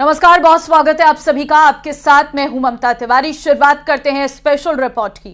नमस्कार, बहुत स्वागत है आप सभी का। आपके साथ मैं हूं ममता तिवारी। शुरुआत करते हैं स्पेशल रिपोर्ट की।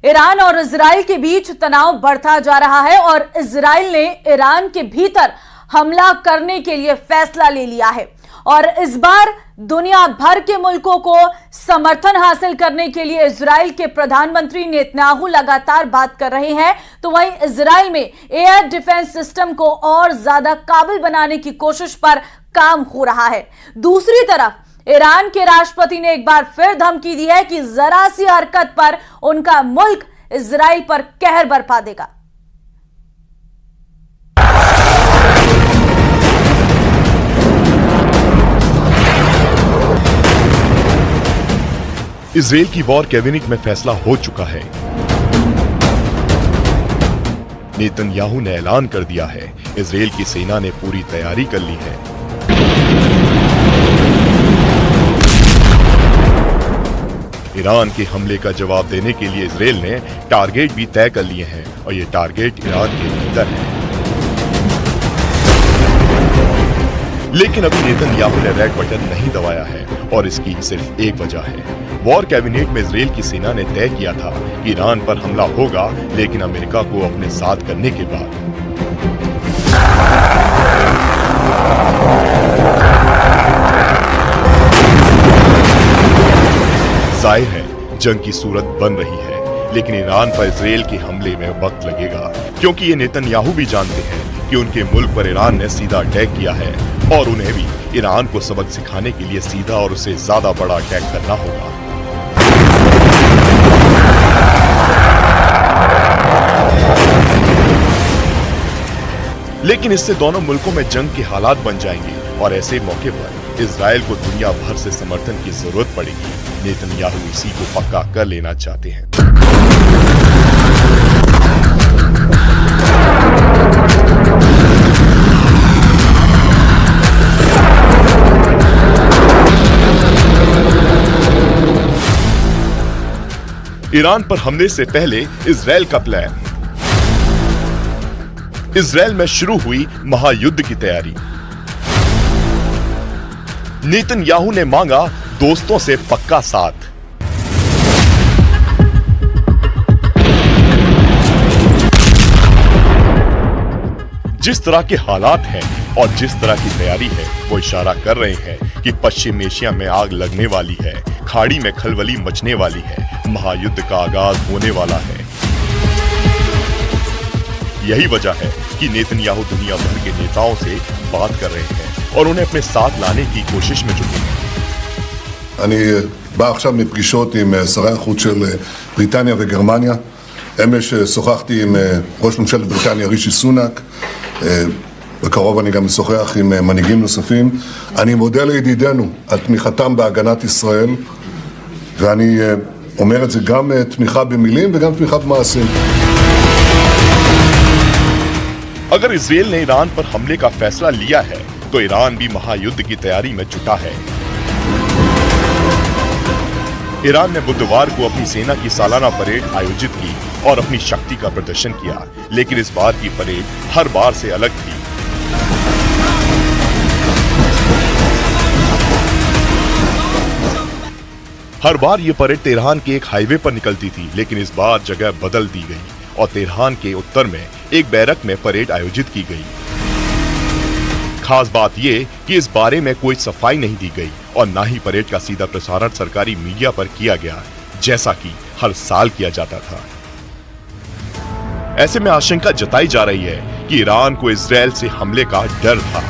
ईरान और इजराइल के बीच तनाव बढ़ता जा रहा है और इजराइल ने ईरान के भीतर हमला करने के लिए फैसला ले लिया है और इस बार दुनिया भर के मुल्कों को समर्थन हासिल करने के लिए इजराइल के प्रधानमंत्री नेतन्याहू लगातार बात कर रहे हैं। तो वहीं इजराइल में एयर डिफेंस सिस्टम को और ज्यादा काबिल बनाने की कोशिश पर काम हो रहा है। दूसरी तरफ ईरान के राष्ट्रपति ने एक बार फिर धमकी दी है कि जरा सी हरकत पर उनका मुल्क इजराइल पर कहर बरपा देगा। इजराइल की वॉर कैबिनेट में फैसला हो चुका है। नेतन्याहू ने ऐलान कर दिया है, इजराइल की सेना ने पूरी तैयारी कर ली है। ईरान के हमले का जवाब देने के लिए इजराइल ने टारगेट भी तय कर लिए हैं और ये टारगेट ईरान के भीतर है। लेकिन अभी नेतन्याहू ने रेड बटन नहीं दबाया है और इसकी सिर्फ एक वजह है। वॉर कैबिनेट में इजराइल की सेना ने तय किया था कि ईरान पर हमला होगा, लेकिन अमेरिका को अपने साथ करने के बाद। जाहिर है जंग की सूरत बन रही है, लेकिन ईरान पर इजराइल के हमले में वक्त लगेगा, क्योंकि ये नेतन्याहू भी जानते हैं कि उनके मुल्क पर ईरान ने सीधा अटैक किया है और उन्हें भी ईरान को सबक सिखाने के लिए सीधा और उससे ज्यादा बड़ा अटैक करना होगा। लेकिन इससे दोनों मुल्कों में जंग के हालात बन जाएंगे और ऐसे मौके पर इजराइल को दुनिया भर से समर्थन की जरूरत पड़ेगी। नेतन्याहू इसी को पक्का कर लेना चाहते हैं। ईरान पर हमले से पहले इजराइल का प्लान। इजराइल में शुरू हुई महायुद्ध की तैयारी। नेतन्याहू ने मांगा दोस्तों से पक्का साथ। जिस तरह के हालात हैं और जिस तरह की तैयारी है, वो इशारा कर रहे हैं कि पश्चिम एशिया में आग लगने वाली है, खाड़ी में खलबली मचने वाली है, महायुद्ध का आगाज होने वाला है। यही वजह है कि नेतन्याहू दुनिया भर के नेताओं से बात कर रहे हैं और उन्हें अपने साथ लाने की कोशिश में जुटे हैं। אני בא עכשיו מפגישות עם שרי החוץ של בריטניה וגרמניה. אמש שוחחתי עם ראש ממשלת בריטניה רישי סונאק. בקרוב אני גם משוחח עם מנהיגים נוספים. אני מודה לידידינו על תמיכתם בהגנת ישראל, ואני אומר את זה גם תמיכה במילים וגם תמיכה במעשים. अगर इजराइल ने ईरान पर हमले का फैसला लिया है तो ईरान भी महायुद्ध की तैयारी में जुटा है। ईरान ने बुधवार को अपनी सेना की सालाना परेड आयोजित की और अपनी शक्ति का प्रदर्शन किया, लेकिन इस बार की परेड हर बार से अलग थी। हर बार ये परेड तेहरान के एक हाईवे पर निकलती थी, लेकिन इस बार जगह बदल दी गई और तेहरान के उत्तर में एक बैरक में परेड आयोजित की गई। खास बात ये कि इस बारे में कोई सफाई नहीं दी गई और ना ही परेड का सीधा प्रसारण सरकारी मीडिया पर किया गया, जैसा कि हर साल किया जाता था। ऐसे में आशंका जताई जा रही है कि ईरान को इजराइल से हमले का डर था।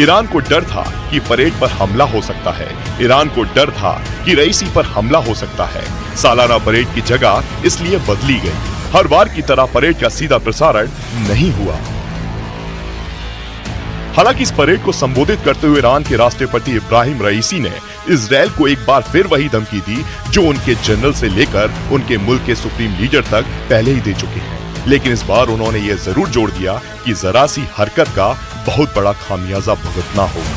ईरान को डर था कि परेड पर हमला हो सकता है। ईरान को डर था कि रईसी पर हमला हो सकता है। सालाना परेड की जगह इसलिए बदली गई। हर बार की तरह परेड का सीधा प्रसारण नहीं हुआ। हालांकि इस परेड को संबोधित करते हुए ईरान के राष्ट्रपति इब्राहिम रईसी ने इजराइल को एक बार फिर वही धमकी दी जो उनके जनरल से लेकर उनके मुल्क के सुप्रीम लीडर तक पहले ही दे चुके हैं। लेकिन इस बार उन्होंने ये जरूर जोड़ दिया कि जरा सी हरकत का बहुत बड़ा खामियाजा भुगतना होगा।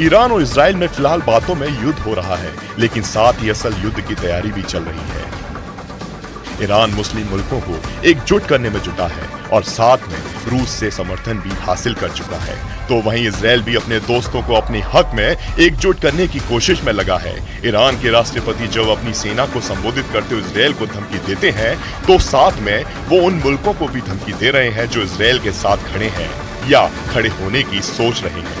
ईरान और इजराइल में फिलहाल बातों में युद्ध हो रहा है, लेकिन साथ ही असल युद्ध की तैयारी भी चल रही है। ईरान मुस्लिम मुल्कों को एकजुट करने में जुटा है और साथ में रूस से समर्थन भी हासिल कर चुका है। तो वहीं इजराइल भी अपने दोस्तों को अपने हक में एकजुट करने की कोशिश में लगा है। ईरान के राष्ट्रपति जब अपनी सेना को संबोधित करते हुए इजराइल को धमकी देते हैं, तो साथ में वो उन मुल्कों को भी धमकी दे रहे हैं जो इजराइल के साथ खड़े हैं या खड़े होने की सोच रहे हैं।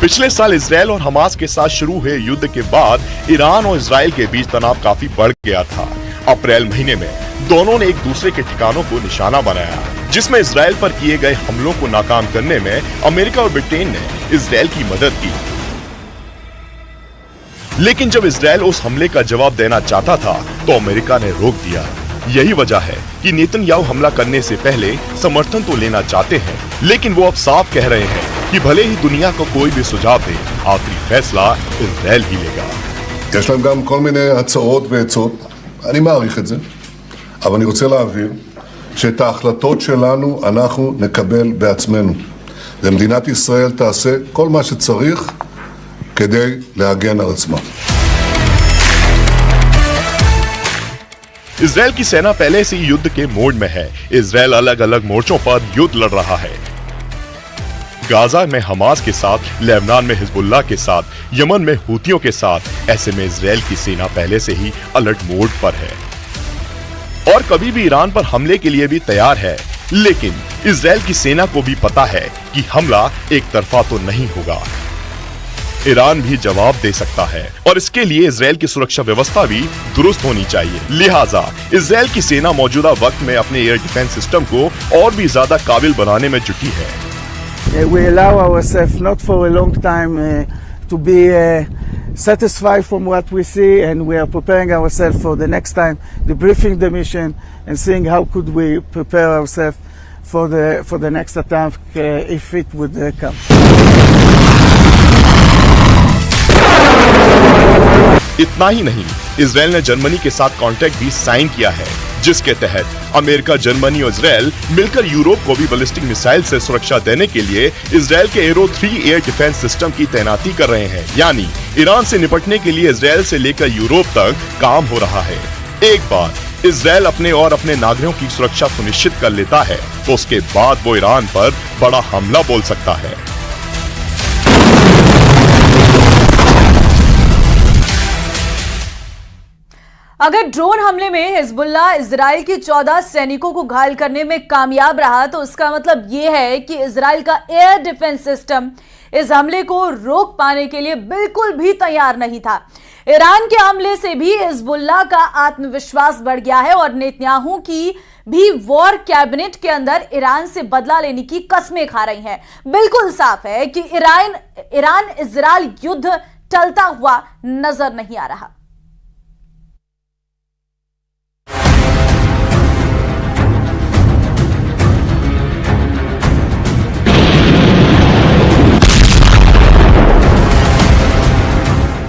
पिछले साल इजराइल और हमास के साथ शुरू हुए युद्ध के बाद ईरान और इजराइल के बीच तनाव काफी बढ़ गया था। अप्रैल महीने में दोनों ने एक दूसरे के ठिकानों को निशाना बनाया, जिसमें इजराइल पर किए गए हमलों को नाकाम करने में अमेरिका और ब्रिटेन ने इजराइल की मदद की। लेकिन जब इजराइल उस हमले का जवाब देना चाहता था, तो अमेरिका ने रोक दिया। यही वजह है कि नेतन्याहू हमला करने से पहले समर्थन तो लेना चाहते हैं, लेकिन वो अब साफ कह रहे हैं कि भले ही दुनिया को कोई भी सुझाव दे, आखिरी फैसला इजराइल ही लेगा। יש להם גם כל מיני הצעות ועצות, אני מעריך את זה, אבל אני רוצה להבהיר שאת ההחלטות שלנו אנחנו נקבל בעצמנו. ומדינת ישראל תעשה כל מה שצריך כדי להגן על עצמה. इजराइल की सेना पहले से ही युद्ध के मोड में है। इजराइल अलग अलग मोर्चों पर युद्ध लड़ रहा है। गाजा में हमास के साथ, लेबनान में हिजबुल्लाह के साथ, यमन में हूतियों के साथ। ऐसे में इजराइल की सेना पहले से ही अलर्ट मोड पर है और कभी भी ईरान पर हमले के लिए भी तैयार है। लेकिन इजराइल की सेना को भी पता है कि हमला एक तरफा तो नहीं होगा, ईरान भी जवाब दे सकता है और इसके लिए इजराइल की सुरक्षा व्यवस्था भी दुरुस्त होनी चाहिए। लिहाजा इजराइल की सेना मौजूदा वक्त में अपने एयर डिफेंस सिस्टम को और भी ज्यादा काबिल बनाने में जुटी है। We allow ourselves not for a long time to be satisfied from what we see, and we are preparing ourselves for the next time, debriefing the mission and seeing how could we prepare ourselves for the next attack if it would come. इतना ही नहीं, Israel ने Germany के साथ contract भी sign किया है, जिसके तहत अमेरिका, जर्मनी और इजराइल मिलकर यूरोप को भी बैलिस्टिक मिसाइल से सुरक्षा देने के लिए इजराइल के एरो 3 एयर डिफेंस सिस्टम की तैनाती कर रहे हैं। यानी ईरान से निपटने के लिए इजराइल से लेकर यूरोप तक काम हो रहा है। एक बार इजराइल अपने और अपने नागरिकों की सुरक्षा सुनिश्चित कर लेता है, तो उसके बाद वो ईरान पर बड़ा हमला बोल सकता है। अगर ड्रोन हमले में हिजबुल्लाह इजराइल की 14 सैनिकों को घायल करने में कामयाब रहा, तो इसका मतलब यह है कि इजराइल का एयर डिफेंस सिस्टम इस हमले को रोक पाने के लिए बिल्कुल भी तैयार नहीं था। ईरान के हमले से भी हिजबुल्लाह का आत्मविश्वास बढ़ गया है और नेतन्याहू की भी वॉर कैबिनेट के अंदर ईरान से बदला लेने की कस्में खा रही हैं। बिल्कुल साफ है कि ईरान इजराइल युद्ध टलता हुआ नजर नहीं आ रहा।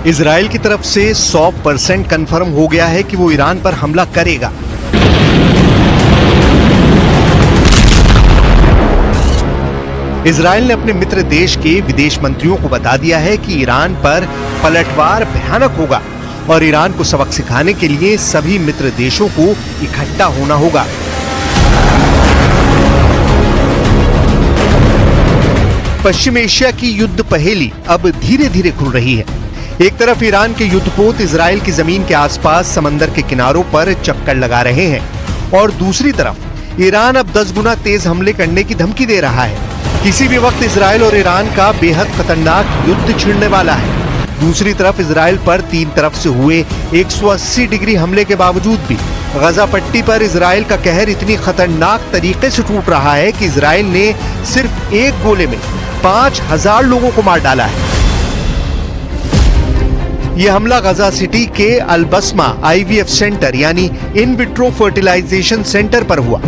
इजराइल की तरफ से 100% कंफर्म हो गया है कि वो ईरान पर हमला करेगा। इजराइल ने अपने मित्र देश के विदेश मंत्रियों को बता दिया है कि ईरान पर पलटवार भयानक होगा और ईरान को सबक सिखाने के लिए सभी मित्र देशों को इकट्ठा होना होगा। पश्चिम एशिया की युद्ध पहेली अब धीरे धीरे खुल रही है। एक तरफ ईरान के युद्धपोत इजराइल की जमीन के आसपास समंदर के किनारों पर चक्कर लगा रहे हैं और दूसरी तरफ ईरान अब 10 गुना तेज हमले करने की धमकी दे रहा है। किसी भी वक्त इजराइल और ईरान का बेहद खतरनाक युद्ध छिड़ने वाला है। दूसरी तरफ इजराइल पर तीन तरफ से हुए 180 डिग्री हमले के बावजूद भी गजा पट्टी पर इजराइल का कहर इतनी खतरनाक तरीके से टूट रहा है कि इजराइल ने सिर्फ एक गोले में 5000 लोगों को मार डाला है। यह हमला गजा सिटी के अलबस्मा IVF सेंटर यानी इन विट्रो फर्टिलाइजेशन सेंटर पर हुआ,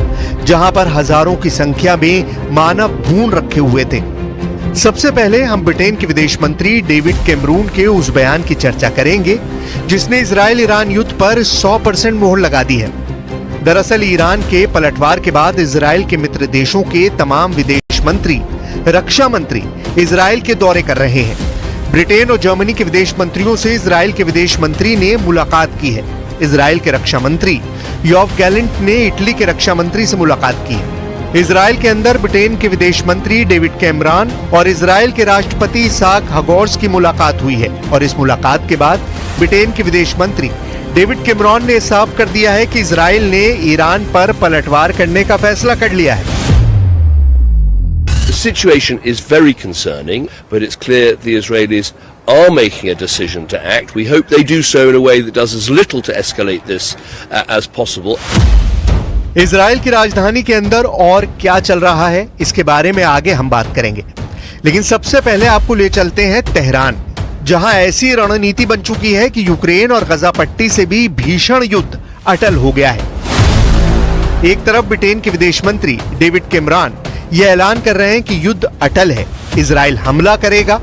जहां पर हजारों की संख्या में मानव भ्रूण रखे हुए थे। सबसे पहले हम ब्रिटेन के विदेश मंत्री डेविड कैमरून के उस बयान की चर्चा करेंगे जिसने इजराइल ईरान युद्ध पर 100% मोहर लगा दी है। दरअसल ईरान के पलटवार के बाद इजराइल के मित्र देशों के तमाम विदेश मंत्री, रक्षा मंत्री इजराइल के दौरे कर रहे हैं। ब्रिटेन और जर्मनी के विदेश मंत्रियों से इजराइल के विदेश मंत्री ने मुलाकात की है। इजराइल के रक्षा मंत्री योव गैलेंट ने इटली के रक्षा मंत्री से मुलाकात की है। इजराइल के अंदर ब्रिटेन के विदेश मंत्री डेविड कैमरॉन और इजराइल के राष्ट्रपति इसाक हेरज़ोग की मुलाकात हुई है और इस मुलाकात के बाद ब्रिटेन के विदेश मंत्री डेविड कैमरॉन ने साफ कर दिया है कि इजराइल ने ईरान पर पलटवार करने का फैसला कर लिया है। The situation is very concerning, but it's clear the Israelis are making a decision to act. We hope they do so in a way that does as little to escalate this as possible. Israel की राजधानी के अंदर और क्या चल रहा है इसके बारे में आगे हम बात करेंगे, लेकिन सबसे पहले आपको ले चलते हैं तेहरान, जहां ऐसी रणनीति बन चुकी है कि यूक्रेन और गजा पट्टी से भी भीषण युद्ध अटल हो गया है। एक तरफ ब्रिटेन के विदेश मंत्री डेविड कैमरॉन यह ऐलान कर रहे हैं कि युद्ध अटल है, इजराइल हमला करेगा,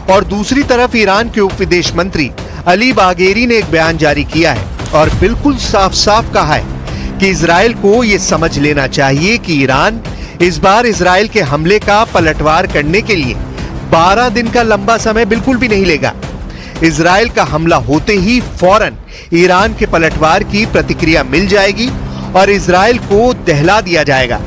और दूसरी तरफ ईरान के उप विदेश मंत्री अली बागेरी ने एक बयान जारी किया है और बिल्कुल साफ साफ कहा है कि इजराइल को यह समझ लेना चाहिए कि ईरान इस बार इजराइल के हमले का पलटवार करने के लिए 12 दिन का लंबा समय बिल्कुल भी नहीं लेगा। इजराइल का हमला होते ही फौरन ईरान के पलटवार की प्रतिक्रिया मिल जाएगी और इजराइल को दहला दिया जाएगा।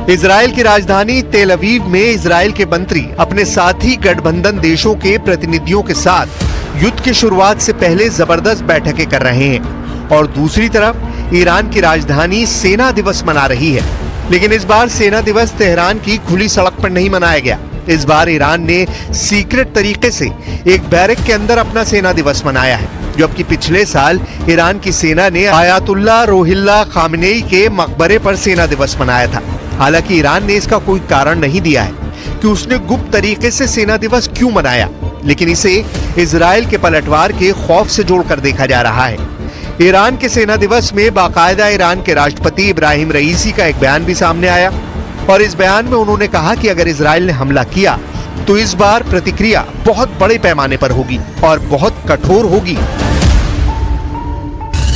इजराइल की राजधानी तेल अवीव में इजराइल के मंत्री अपने साथी गठबंधन देशों के प्रतिनिधियों के साथ युद्ध की शुरुआत से पहले जबरदस्त बैठकें कर रहे हैं और दूसरी तरफ ईरान की राजधानी सेना दिवस मना रही है। लेकिन इस बार सेना दिवस तेहरान की खुली सड़क पर नहीं मनाया गया। इस बार ईरान ने सीक्रेट तरीके से एक बैरक के अंदर अपना सेना दिवस मनाया है, जबकि पिछले साल ईरान की सेना ने आयतुल्लाह रोहिल्ला खामेनेई के मकबरे पर सेना दिवस मनाया था। हालांकि ईरान ने इसका कोई कारण नहीं दिया है कि उसने गुप्त तरीके से सेना दिवस क्यों मनाया, लेकिन इसे इजराइल के पलटवार के खौफ से जोड़कर देखा जा रहा है। ईरान के सेना दिवस में बाकायदा ईरान के राष्ट्रपति इब्राहिम रईसी का एक बयान भी सामने आया और इस बयान में उन्होंने कहा कि अगर इजराइल ने हमला किया तो इस बार प्रतिक्रिया बहुत बड़े पैमाने पर होगी और बहुत कठोर होगी।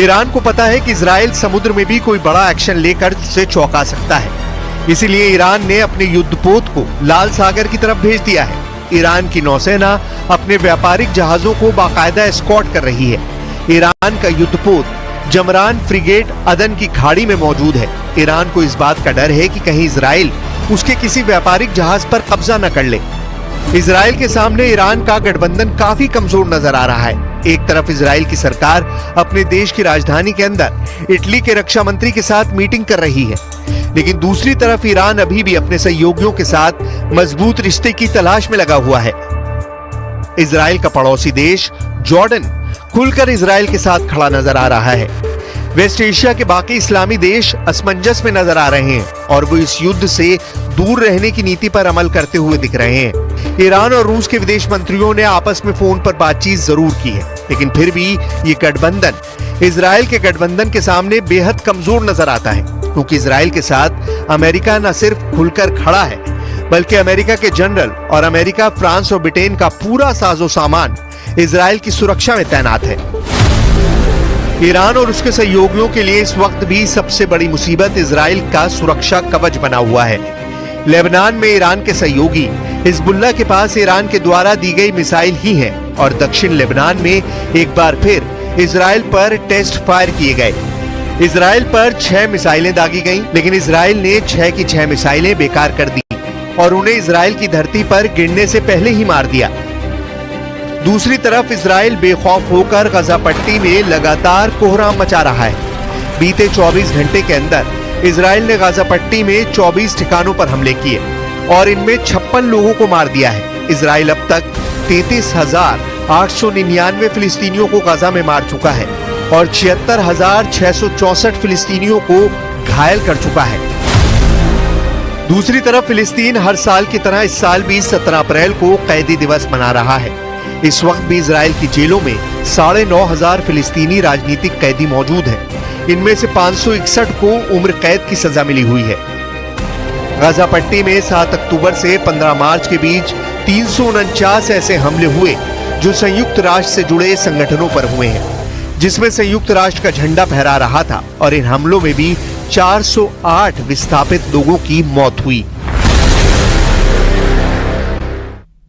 ईरान को पता है कि इजराइल समुद्र में भी कोई बड़ा एक्शन लेकर उसे चौंका सकता है, इसीलिए ईरान ने अपने युद्धपोत को लाल सागर की तरफ भेज दिया है। ईरान की नौसेना अपने व्यापारिक जहाजों को बाकायदा एस्कॉर्ट कर रही है। ईरान का युद्धपोत जमरान फ्रिगेट अदन की खाड़ी में मौजूद है। ईरान को इस बात का डर है कि कहीं इजराइल उसके किसी व्यापारिक जहाज पर कब्जा न कर ले। इजराइल के सामने ईरान का गठबंधन काफी कमजोर नजर आ रहा है। एक तरफ इजराइल की सरकार अपने देश की राजधानी के अंदर इटली के रक्षा मंत्री के साथ मीटिंग कर रही है, लेकिन दूसरी तरफ ईरान अभी भी अपने सहयोगियों के साथ मजबूत रिश्ते की तलाश में लगा हुआ है। इजराइल का पड़ोसी देश जॉर्डन खुलकर इजराइल के साथ खड़ा नजर आ रहा है। वेस्ट एशिया के बाकी इस्लामी देश असमंजस में नजर आ रहे हैं और वो इस युद्ध से दूर रहने की नीति पर अमल करते हुए दिख रहे हैं। ईरान और रूस के विदेश मंत्रियों ने आपस में फोन पर बातचीत जरूर की है, लेकिन फिर भी ये गठबंधन इजराइल के गठबंधन के सामने बेहद कमजोर नजर आता है, क्योंकि इजराइल के साथ अमेरिका न सिर्फ खुलकर खड़ा है, बल्कि अमेरिका के जनरल और अमेरिका, फ्रांस और ब्रिटेन का पूरा साजो सामान इजराइल की सुरक्षा में तैनात है। ईरान और उसके सहयोगियों के लिए इस वक्त भी सबसे बड़ी मुसीबत इजराइल का सुरक्षा कवच बना हुआ है। लेबनान में ईरान के सहयोगी हिजबुल्लाह के पास ईरान के द्वारा दी गई मिसाइल ही है और दक्षिण लेबनान में एक बार फिर इजराइल पर टेस्ट फायर किए गए। इजराइल पर 6 मिसाइलें दागी गईं, लेकिन इजराइल ने 6 की 6 मिसाइलें बेकार कर दी। और उन्हें इजराइल की धरती पर गिरने से पहले ही मार दिया। दूसरी तरफ इजराइल बेखौफ होकर गजा पट्टी में लगातार कोहराम मचा रहा है। बीते 24 घंटे के अंदर इजराइल ने गाजा पट्टी में 24 ठिकानों पर हमले किए और इनमें 56 लोगों को मार दिया है। इजराइल अब तक 33,899 फिलिस्तीनियों को गाजा में मार चुका है और 76,664 फिलिस्तीनियों को घायल कर चुका है। दूसरी तरफ फिलिस्तीन हर साल की तरह इस साल भी 17 अप्रैल को कैदी दिवस मना रहा है। इस वक्त भी इजराइल की जेलों में 9,500 फिलिस्तीनी राजनीतिक कैदी मौजूद हैं। इनमें से 561 को उम्र कैद की सजा मिली हुई है। गाजा पट्टी में 7 अक्टूबर से 15 मार्च के बीच 349 ऐसे हमले हुए जो संयुक्त राष्ट्र से जुड़े संगठनों पर हुए हैं, जिसमें संयुक्त राष्ट्र का झंडा फहरा रहा था और इन हमलों में भी 408 विस्थापित लोगों की मौत हुई।